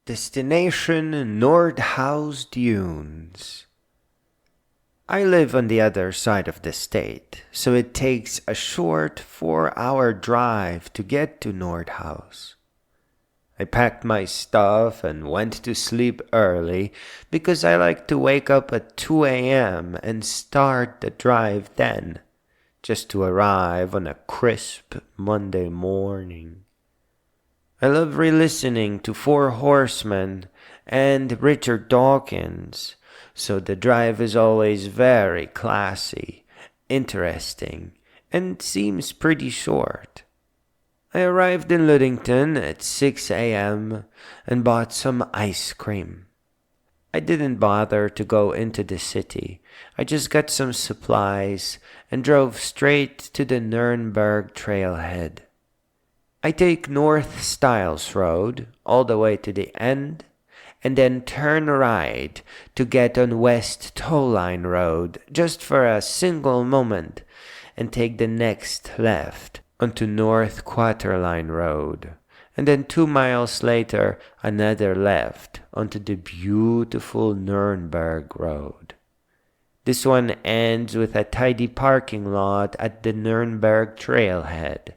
Destination Nordhouse Dunes. I live on the other side of the state, so it takes a short 4-hour drive to get to Nordhouse. I packed my stuff and went to sleep early because I like to wake up at 2 a.m. and start the drive then, just to arrive on a crisp Monday morning. I love re-listening to Four Horsemen and Richard Dawkins, so the drive is always very classy, interesting, and seems pretty short. I arrived in Ludington at 6 a.m. and bought some ice cream. I didn't bother to go into the city. I just got some supplies and drove straight to the Nurnberg Trailhead. I take North Stiles Road all the way to the end and then turn right to get on West Towline Rd just for a single moment and take the next left onto North Quaterline Rd, and then 2 miles later another left onto the beautiful Nurnberg Rd. This one ends with a tidy parking lot at the Nurnberg Trailhead.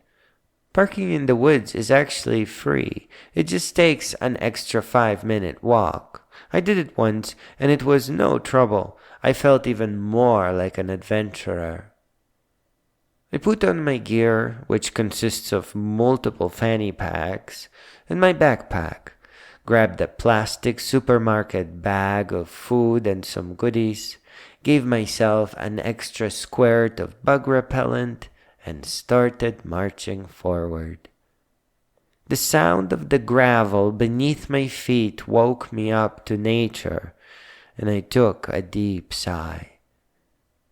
Parking in the woods is actually free. It just takes an extra 5-minute walk. I did it once and it was no trouble. I felt even more like an adventurer. I put on my gear, which consists of multiple fanny packs, and my backpack, grabbed a plastic supermarket bag of food and some goodies, gave myself an extra squirt of bug repellent, and started marching forward. The sound of the gravel beneath my feet woke me up to nature, and I took a deep sigh.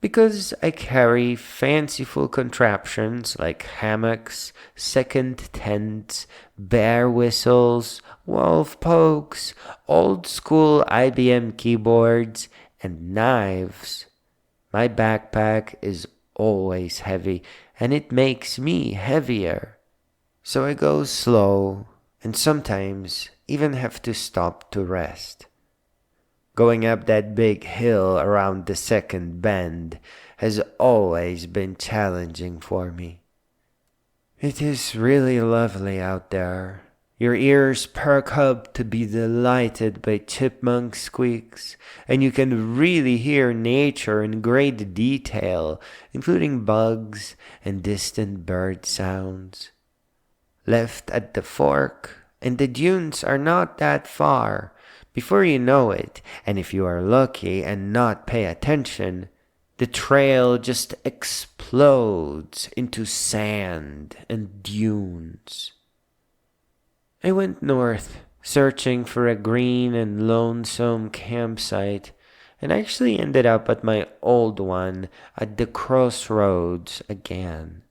Because I carry fanciful contraptions like hammocks, second tents, bear whistles, wolf pokes, old-school IBM keyboards, and knives, my backpack is always heavy, and it makes me heavier. So I go slow, and sometimes even have to stop to rest. Going up that big hill around the second bend has always been challenging for me. It is really lovely out there. Your ears perk up to be delighted by chipmunk squeaks, and you can really hear nature in great detail, including bugs and distant bird sounds. Left at the fork, and the dunes are not that far. Before you know it, and if you are lucky and not pay attention, the trail just explodes into sand and dunes. I went north, searching for a green and lonesome campsite, and actually ended up at my old one at the crossroads again.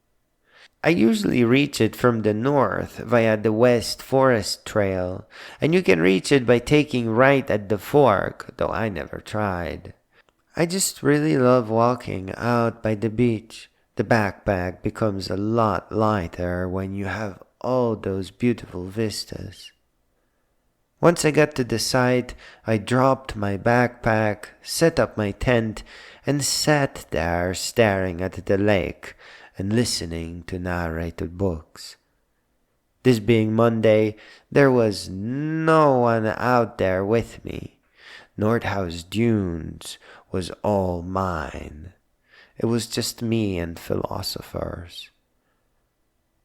I usually reach it from the north via the West Forest Trail, and you can reach it by taking right at the fork, though I never tried. I just really love walking out by the beach. The backpack becomes a lot lighter when you have all those beautiful vistas. Once I got to the site, I dropped my backpack, set up my tent, and sat there staring at the lake and listening to narrated books. This being Monday, there was no one out there with me. Nordhouse Dunes was all mine. It was just me and philosophers.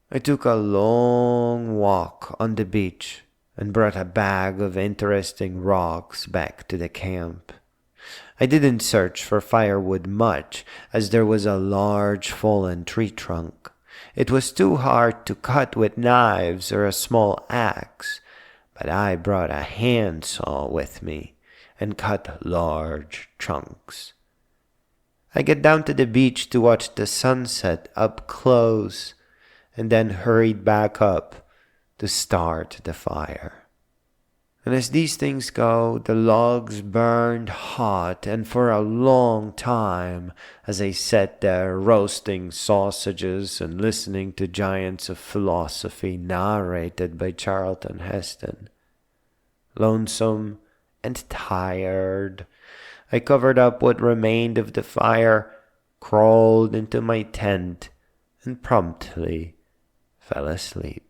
I took a long walk on the beach and brought a bag of interesting rocks back to the camp. I didn't search for firewood much, as there was a large fallen tree trunk. It was too hard to cut with knives or a small axe, but I brought a handsaw with me and cut large chunks. I get down to the beach to watch the sunset up close, and then hurried back up to start the fire. And as these things go, the logs burned hot and for a long time as I sat there roasting sausages and listening to giants of philosophy narrated by Charlton Heston. lonesome, and tired. I covered up what remained of the fire, crawled into my tent, and promptly fell asleep.